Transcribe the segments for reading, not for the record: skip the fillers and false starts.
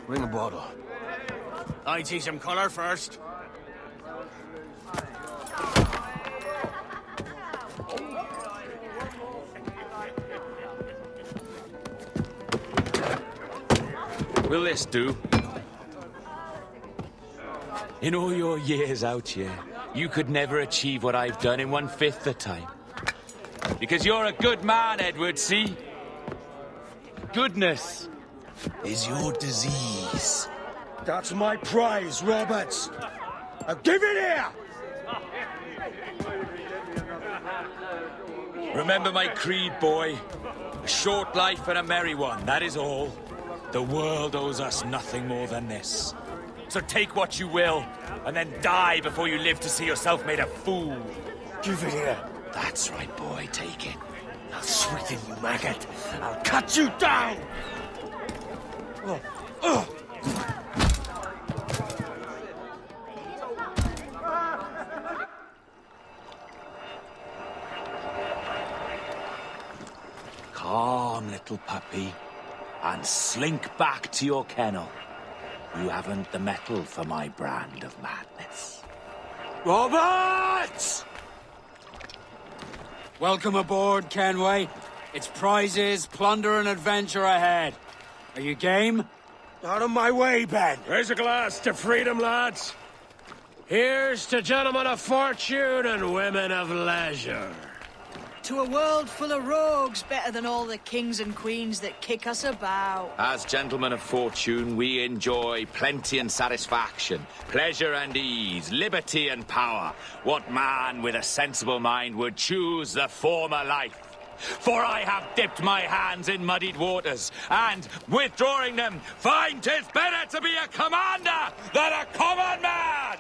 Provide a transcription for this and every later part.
Bring a bottle. I see some colour first. Will this do? In all your years out here, you could never achieve what I've done in 1/5 the time. Because you're a good man, Edward, see? Goodness is your disease. That's my prize, Roberts. Now give it here! Remember my creed, boy. A short life and a merry one, that is all. The world owes us nothing more than this. So take what you will, and then die before you live to see yourself made a fool. Give it here. That's right, boy, take it. I'll sweeten you, maggot. I'll cut you down! Calm, little puppy, and slink back to your kennel. You haven't the mettle for my brand of madness. Roberts! Welcome aboard, Kenway. It's prizes, plunder, and adventure ahead. Are you game? Out of my way, Ben. Raise a glass to freedom, lads. Here's to gentlemen of fortune and women of leisure. To a world full of rogues, better than all the kings and queens that kick us about. As gentlemen of fortune, we enjoy plenty and satisfaction, pleasure and ease, liberty and power. What man with a sensible mind would choose the former life? For I have dipped my hands in muddied waters, and, withdrawing them, find 'tis better to be a commander than a common man!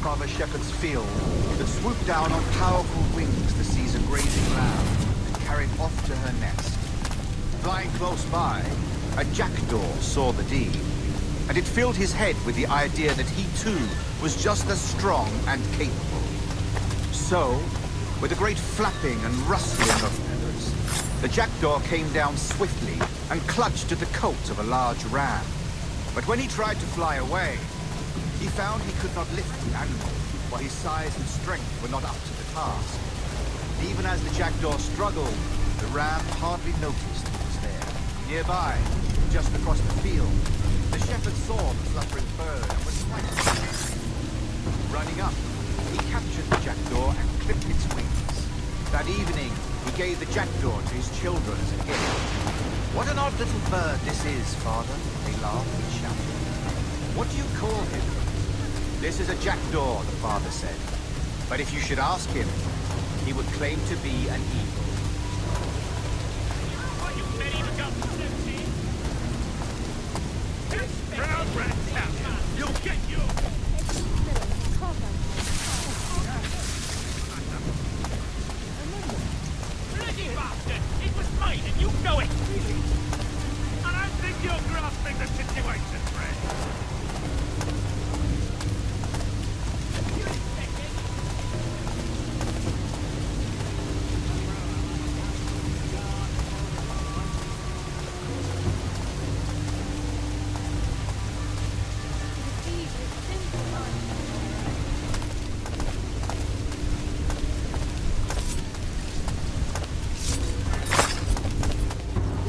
Above a shepherd's field that swooped down on powerful wings to seize a grazing lamb and carry it off to her nest. Flying close by, a jackdaw saw the deed, and it filled his head with the idea that he too was just as strong and capable. So, with a great flapping and rustling of feathers, the jackdaw came down swiftly and clutched at the coat of a large ram. But when he tried to fly away, he found he could not lift the animal, while his size and strength were not up to the task. And even as the jackdaw struggled, the ram hardly noticed he was there. Nearby, just across the field, the shepherd saw the fluttering bird and was frightened. Running up, he captured the jackdaw and clipped its wings. That evening, he gave the jackdaw to his children as a gift. "What an odd little bird this is, father," they laughed and shouted. "What do you call him?" "This is a jackdaw," the father said. "But if you should ask him, he would claim to be an eagle." You'll get you! Bloody bastard! It was mine and you know it! And I think you're grasping the situation, friend.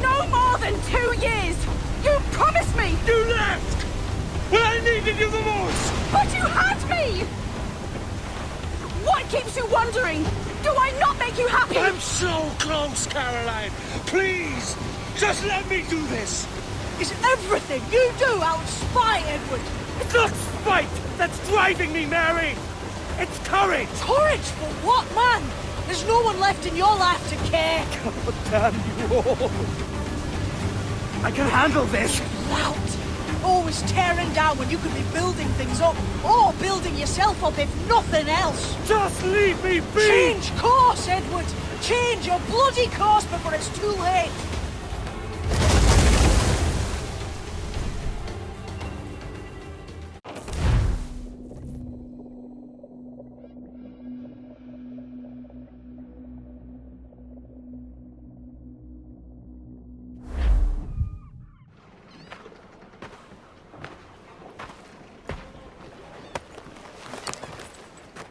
No more than 2 years! You promised me! You left! When I needed you the most! But you had me! What keeps you wondering? Do I not make you happy? I'm so close, Caroline! Please! Just let me do this! Is everything you do out spite, Edward? It's not spite! that's driving me, Mary! It's courage! Courage for what, man? There's no one left in your life to care. God damn you all! I can handle this! Lout! Always tearing down when you could be building things up, or building yourself up if nothing else. Just leave me be! Change course, Edward! Change your bloody course before it's too late!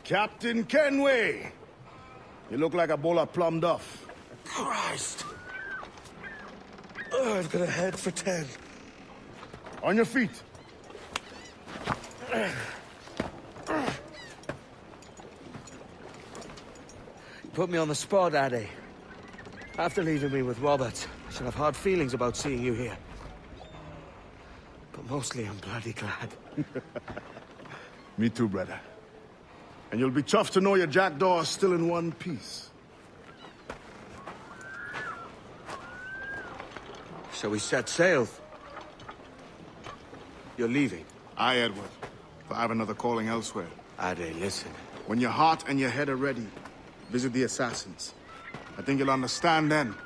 Captain Kenway! You look like a bowl of plum duff. Christ! Oh, I've got a head for 10. On your feet. Put me on the spot, Addy. After leaving me with Robert, I should have hard feelings about seeing you here. But mostly I'm bloody glad. Me too, brother. And you'll be tough to know your jackdaw is still in one piece. Shall we set sail? You're leaving. Aye, Edward. For I have another calling elsewhere. Addy, listen. When your heart and your head are ready, visit the assassins. I think you'll understand then.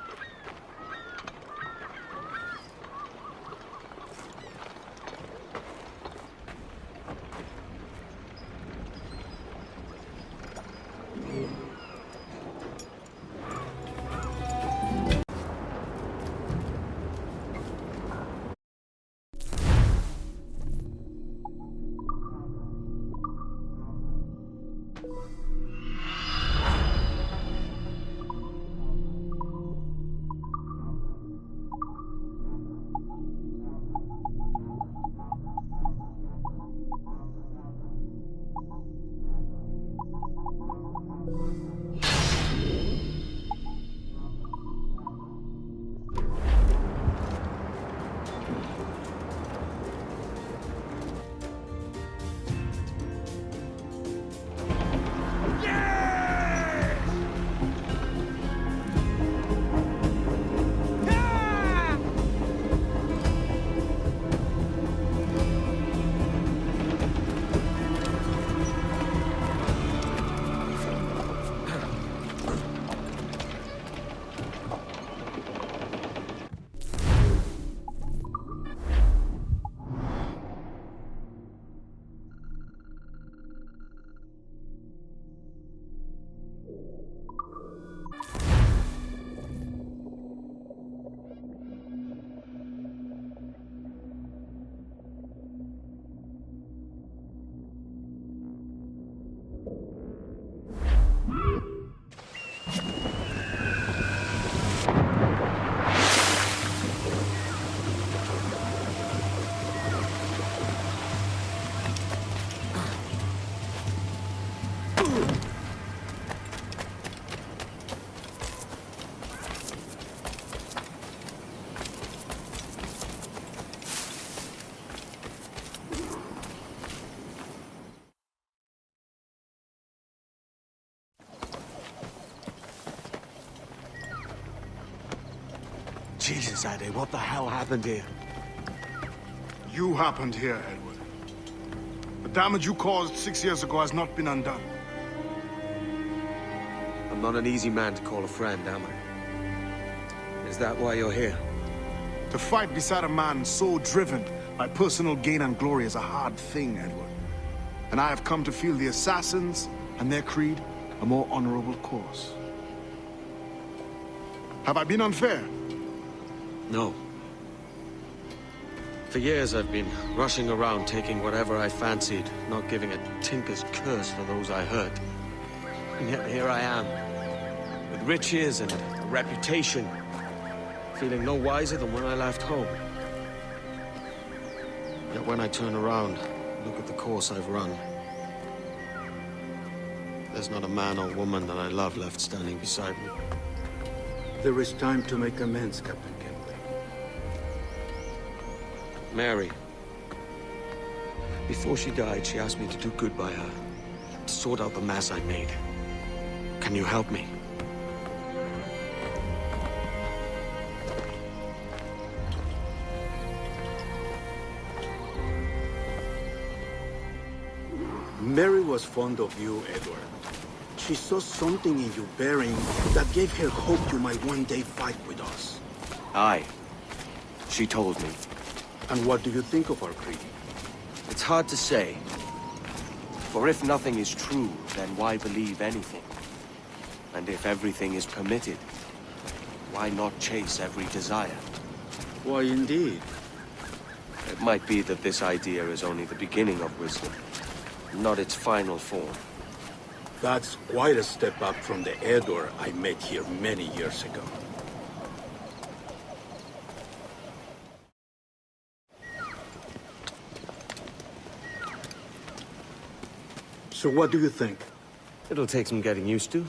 Jesus, Addy, what the hell happened here? You happened here, Edward. The damage you caused 6 years ago has not been undone. I'm not an easy man to call a friend, am I? Is that why you're here? To fight beside a man so driven by personal gain and glory is a hard thing, Edward. And I have come to feel the assassins and their creed a more honorable course. Have I been unfair? No. For years I've been rushing around taking whatever I fancied, not giving a tinker's curse for those I hurt. And yet here I am, with riches and a reputation, feeling no wiser than when I left home. Yet when I turn around, look at the course I've run, there's not a man or woman that I love left standing beside me. There is time to make amends, Captain Kenway. Mary. Before she died, she asked me to do good by her. To sort out the mess I made. Can you help me? Mary was fond of you, Edward. She saw something in your bearing that gave her hope you might one day fight with us. Aye. She told me. And what do you think of our creed? It's hard to say. For if nothing is true, then why believe anything? And if everything is permitted, why not chase every desire? Why, indeed. It might be that this idea is only the beginning of wisdom, not its final form. That's quite a step up from the Edward I met here many years ago. So what do you think? It'll take some getting used to.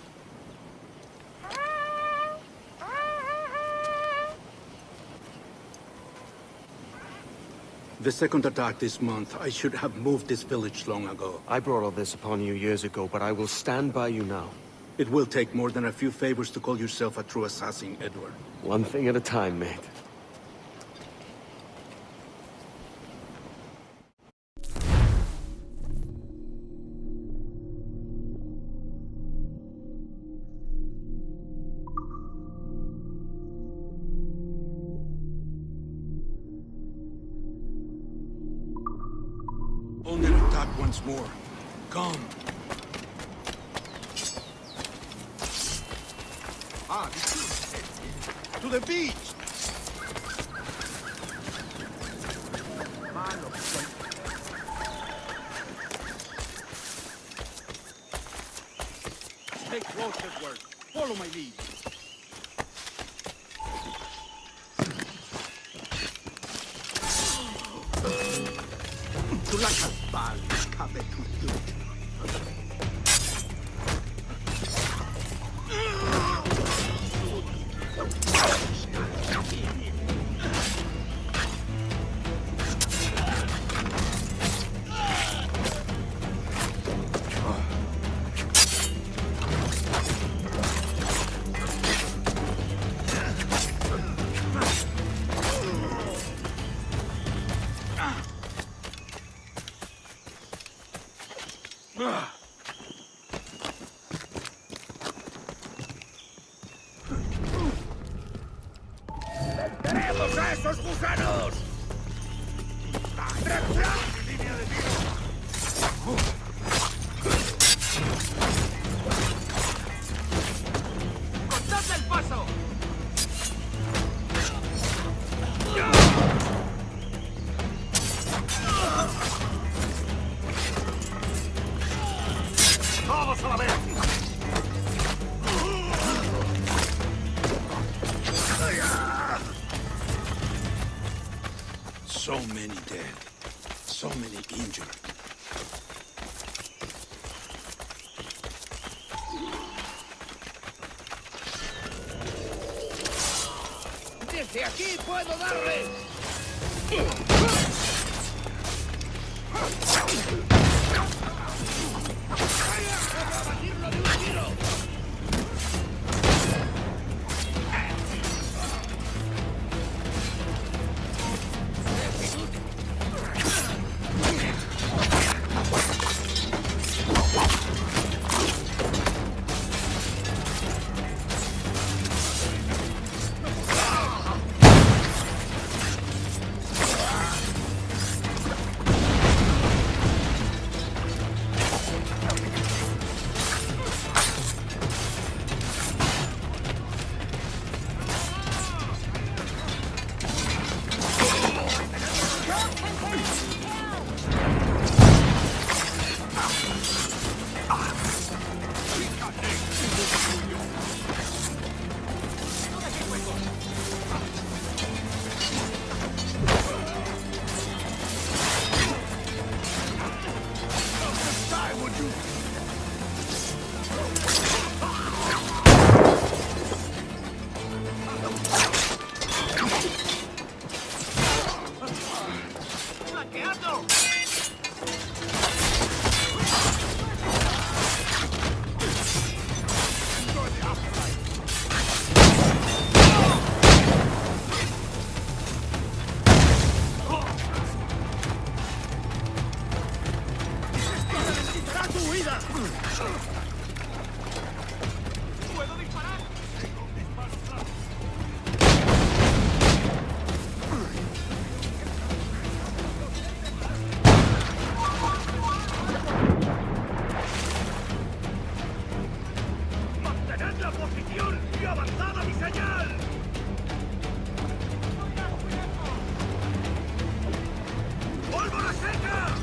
The second attack this month, I should have moved this village long ago. I brought all this upon you years ago, but I will stand by you now. It will take more than a few favors to call yourself a true assassin, Edward. One thing at a time, mate. Only attack once more. Come. To the beach! Stay close, Edward. Follow my lead. Sulla campagna, cade tutto. ¡Tenemos a esos gusanos! ¡Regular! ¡Línea de tiro! ¡Cortad el paso! ¡Todos a la vez! So many dead. So many injured. ¡Desde aquí puedo darle! ¡Puedo abatirlo de un tiro! vida! ¿Puedo disparar? Tengo un disparo claro. ¡Mantened la posición y avanzad a mi señal! ¡Pólvora seca!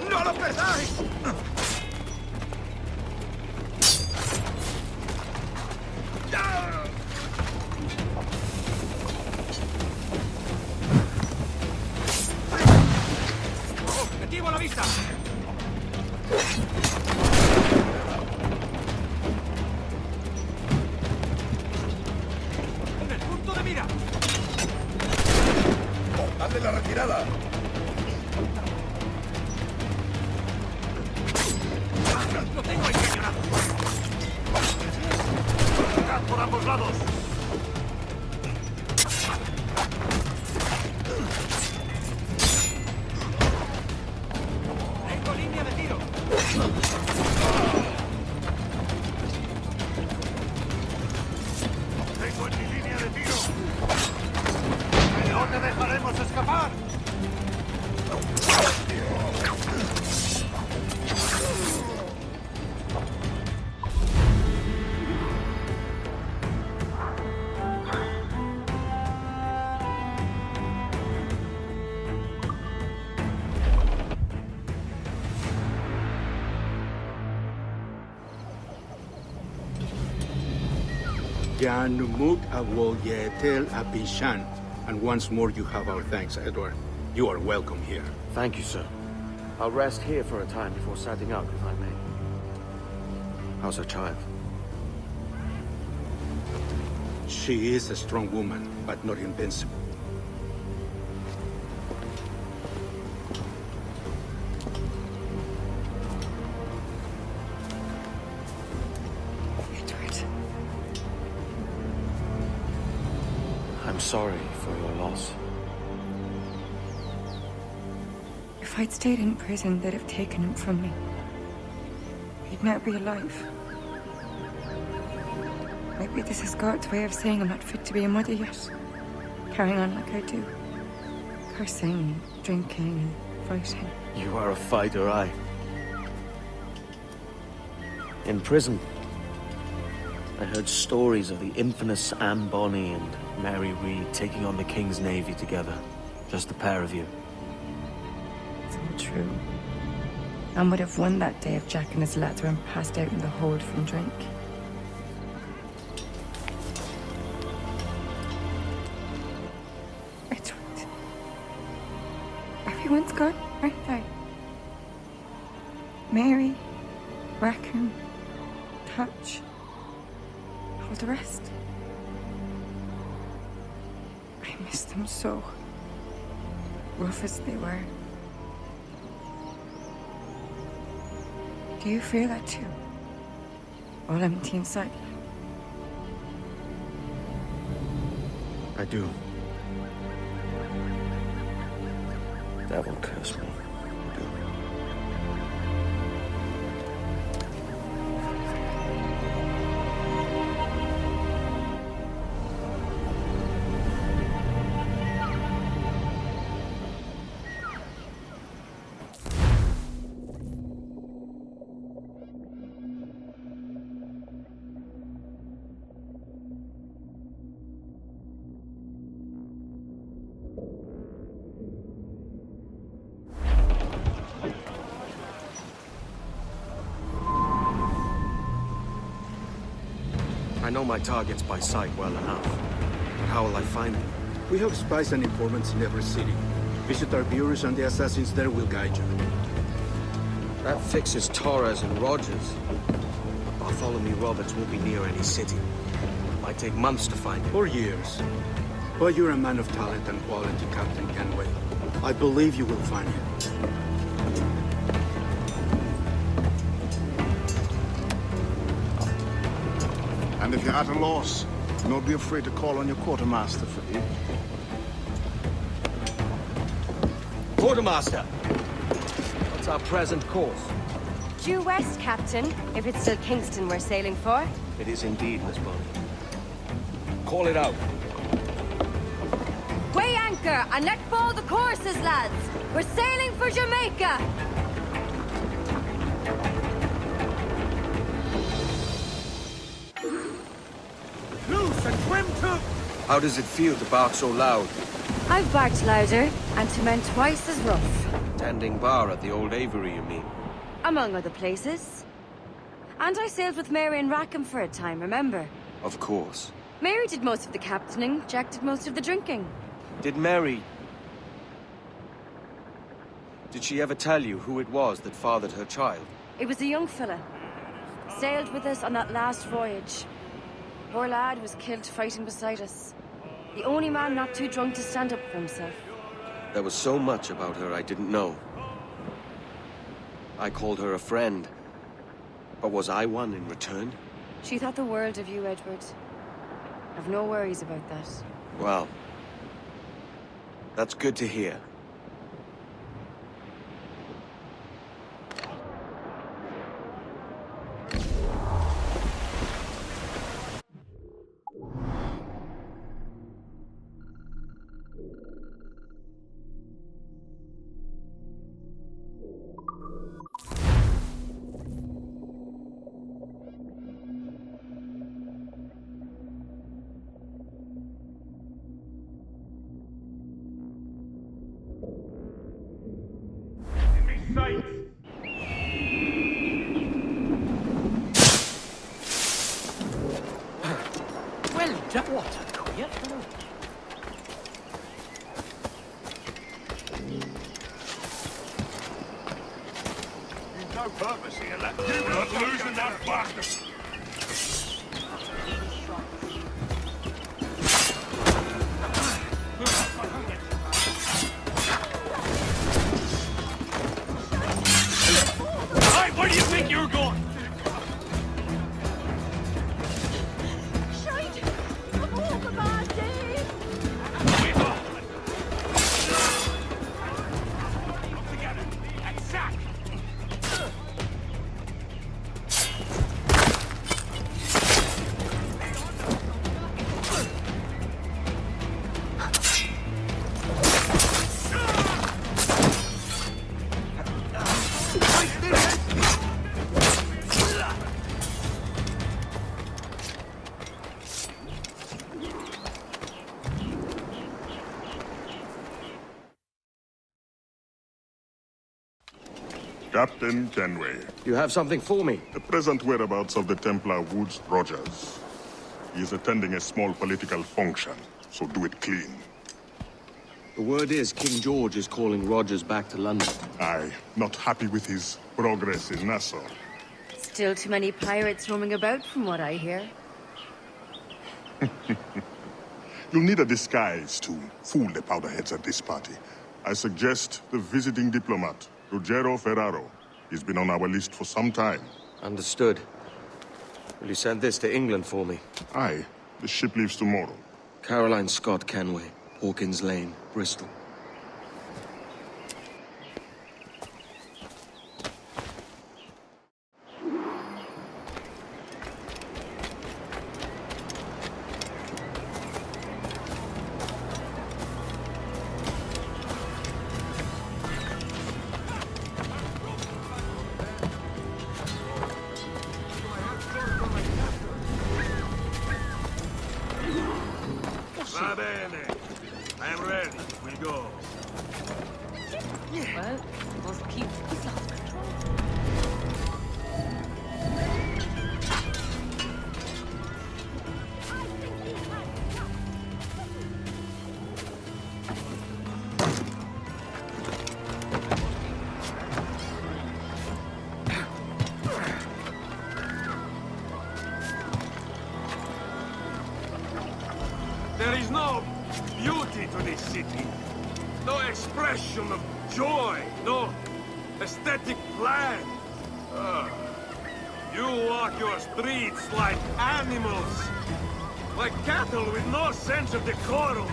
¡No lo perdáis! ¡Objetivo a la vista! ¡En el punto de mira! ¡Hazle la retirada! ¡Lo tengo encañonado! ¡Atacad por ambos lados! ¡Tengo línea de tiro! ¡Tengo en mi línea de tiro! ¡No te dejaremos escapar! Yanumuk Awol Yetel Abishan. And once more you have our thanks, Edward. You are welcome here. Thank you, sir. I'll rest here for a time before setting out, if I may. How's her child? She is a strong woman, but not invincible. Edward. I'm sorry for your loss. If I'd stayed in prison, they'd have taken him from me. He'd now be alive. Maybe this is God's way of saying I'm not fit to be a mother yet. Carrying on like I do. Cursing, drinking, and fighting. You are a fighter, aye. In prison, I heard stories of the infamous Anne Bonny and Mary Read taking on the King's Navy together. Just the pair of you. It's all true. Anne would have won that day if Jack and his lads weren't passed out in the hold from drink. Edward. Everyone's gone, aren't they? Mary, Raccoon, Touch, all the rest. I miss them so. Rough as they were. Do you feel that too? All empty inside you? I do. Devil curse me. I do. I know my targets by sight well enough. But how will I find them? We have spies and informants in every city. Visit our bureaus and the assassins there will guide you. That fixes Torres and Rogers. Bartholomew Roberts won't be near any city. Might take months to find him. Or years. But you're a man of talent and quality, Captain Kenway. I believe you will find him. And if you're at a loss, don't be afraid to call on your quartermaster for aid. Quartermaster, what's our present course? Due west, Captain, if it's still Kingston we're sailing for. It is indeed, Miss Bonny. Call it out. Weigh anchor and let fall the courses, lads. We're sailing for Jamaica. Loose and swim to... How does it feel to bark so loud? I've barked louder, and to men twice as rough. Tending bar at the old Aviary, you mean? Among other places. And I sailed with Mary and Rackham for a time, remember? Of course. Mary did most of the captaining, Jack did most of the drinking. Did Mary... Did she ever tell you who it was that fathered her child? It was a young fella. Sailed with us on that last voyage. Poor lad was killed fighting beside us. The only man not too drunk to stand up for himself. There was so much about her I didn't know. I called her a friend. But was I one in return? She thought the world of you, Edward. I've no worries about that. Well, that's good to hear. Sight! Well, Jack, what a quiet fellow. There's no purpose here, lad. You're not losing that bastard! Where do you think you're going? Shite! Come on, come on, Dave! Together and sack! Captain Kenway. You have something for me? The present whereabouts of the Templar Woods Rogers. He is attending a small political function, so do it clean. The word is King George is calling Rogers back to London. Aye, not happy with his progress in Nassau. Still too many pirates roaming about, from what I hear. You'll need a disguise to fool the powderheads at this party. I suggest the visiting diplomat, Ruggiero Ferraro. He's been on our list for some time. Understood. Will you send this to England for me? Aye, the ship leaves tomorrow. Caroline Scott Kenway, Hawkins Lane, Bristol. Va bene. I am ready. We go. Well, must keep the self-control. There is no beauty to this city. No expression of joy. No aesthetic plan. You walk your streets like animals. Like cattle with no sense of decorum.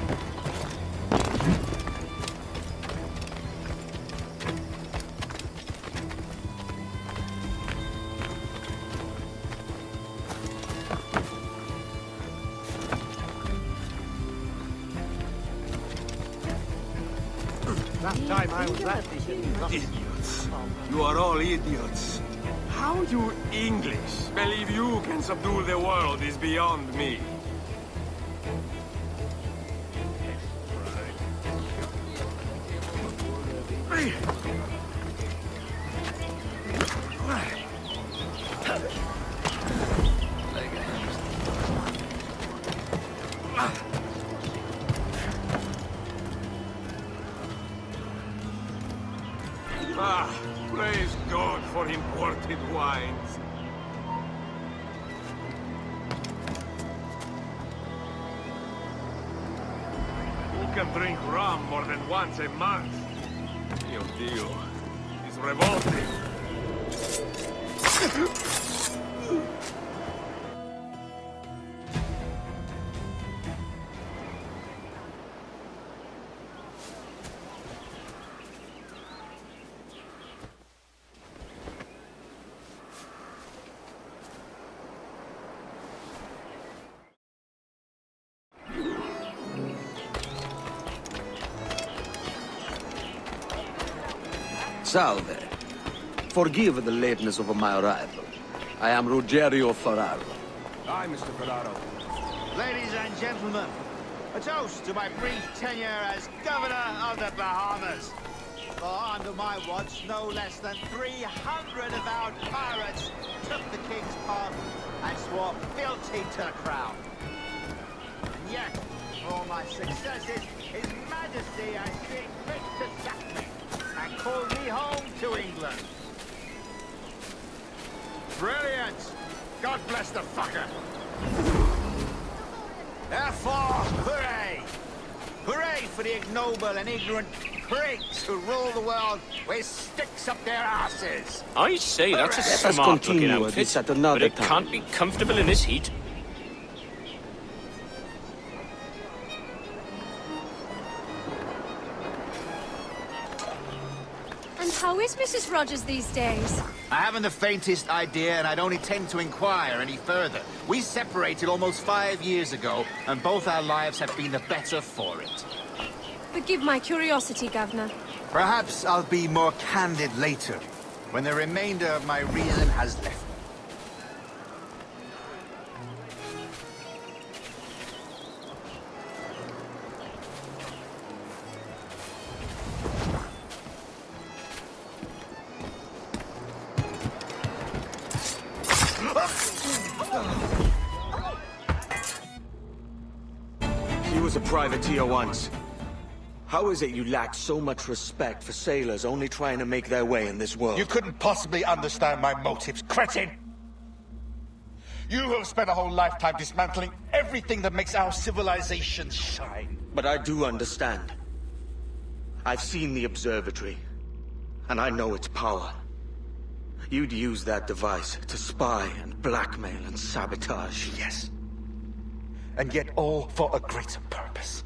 Last time I was at this idiots. You are all idiots. How you English believe you can subdue the world is beyond me. Ah, praise God for imported wines. Who can drink rum more than once a month? Mio Dio, it's revolting. Salve. Forgive the lateness of my arrival. I am Rogerio Ferraro. Hi, Mr. Ferraro. Ladies and gentlemen, a toast to my brief tenure as Governor of the Bahamas. For under my watch, no less than 300 avowed pirates took the king's pardon and swore fealty to the crown. And yet, for all my successes, His Majesty has seen fit to sack me and call me home to England. Brilliant! God bless the fucker! Therefore, hooray! Hooray for the ignoble and ignorant prigs who rule the world with sticks up their asses! I say, that's a Let us smart-looking continue outfit, this at another but it time. can't be comfortable in this heat. And how is Mrs. Rogers these days? I haven't the faintest idea, and I don't intend to inquire any further. We separated almost 5 years ago, and both our lives have been the better for it. Forgive my curiosity, Governor. Perhaps I'll be more candid later, when the remainder of my reason has left me. He was a privateer once. How is it you lack so much respect for sailors only trying to make their way in this world? You couldn't possibly understand my motives, cretin! You have spent a whole lifetime dismantling everything that makes our civilization shine. But I do understand. I've seen the observatory, and I know its power. You'd use that device to spy and blackmail and sabotage. Yes. And yet all for a greater purpose.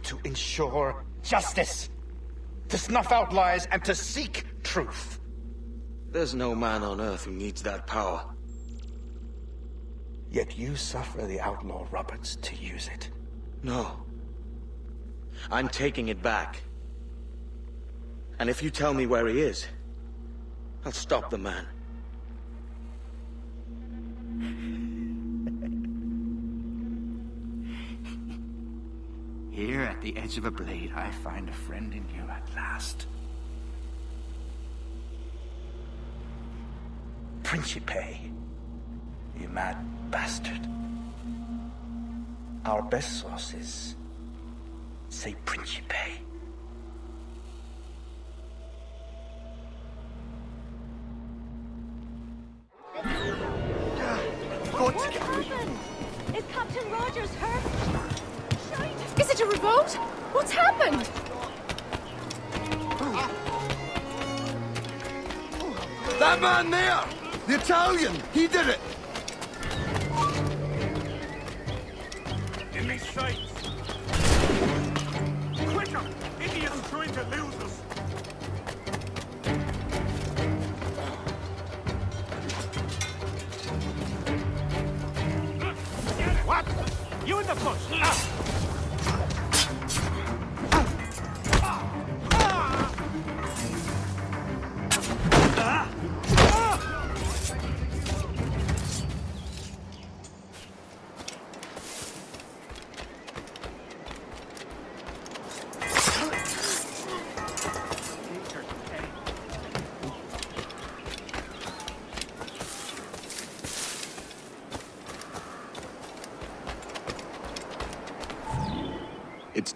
To ensure justice. To snuff out lies and to seek truth. There's no man on Earth who needs that power. Yet you suffer the outlaw Roberts to use it. No. I'm taking it back. And if you tell me where he is, I'll stop the man. Here at the edge of a blade, I find a friend in you at last. Principe, you mad bastard. Our best sources say Principe. What happened? Is Captain Rogers hurt? Is it a revolt? What's happened? That man there! The Italian! He did it! In these sights! Quicker! Indians trying to lose us! What? You in the bush!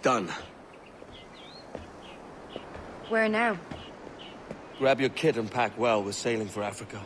done. Where now? Grab your kit and pack well. We're sailing for Africa.